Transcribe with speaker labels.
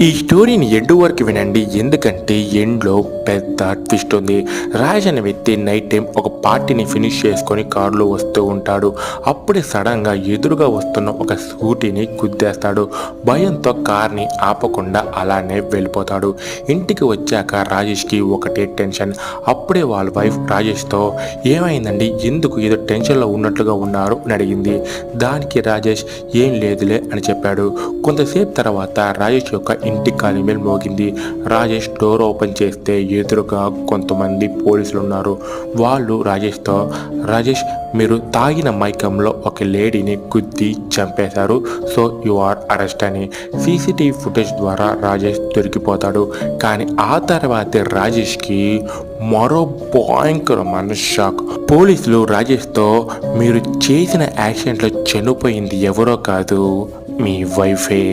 Speaker 1: ఈ స్టోరీని ఎండ్ వరకు వినండి, ఎందుకంటే ఎండ్లో పెద్ద ట్విస్ట్ ఉంది. రాజ్ అనే వ్యక్తి నైట్ టైం ఒక పార్టీని ఫినిష్ చేసుకొని కారులో వస్తూ ఉంటాడు. అప్పుడే సడన్గా ఎదురుగా వస్తున్న ఒక స్కూటీని గుద్దేస్తాడు. భయంతో కార్ని ఆపకుండా అలానే వెళ్ళిపోతాడు. ఇంటికి వచ్చాక రాజేష్కి ఒకటే టెన్షన్. అప్పుడే వాళ్ళ వైఫ్ రాజేష్తో ఏమైందండి, ఎందుకు ఏదో టెన్షన్లో ఉన్నట్లుగా ఉన్నారు అని అడిగింది. దానికి రాజేష్ ఏం లేదులే అని చెప్పాడు. కొంతసేపు తర్వాత రాజేష్ యొక్క ఇంటి కాలిమేల్ మోగింది. రాజేష్ డోర్ ఓపెన్ చేస్తే ఎదురుగా కొంతమంది పోలీసులు ఉన్నారు. వాళ్ళు రాజేష్తో, రాజేష్ మీరు తాగిన మైకంలో ఒక లేడీని గుద్ది చంపేశారు, సో యు ఆర్ అరెస్ట్ అని. సీసీటీవీ ఫుటేజ్ ద్వారా రాజేష్ దొరికిపోతాడు. కానీ ఆ తర్వాతే రాజేష్కి మరో భయంకరమైన షాక్. పోలీసులు రాజేష్తో మీరు చేసిన యాక్సిడెంట్లో చనిపోయింది ఎవరో కాదు, మీ వైఫే.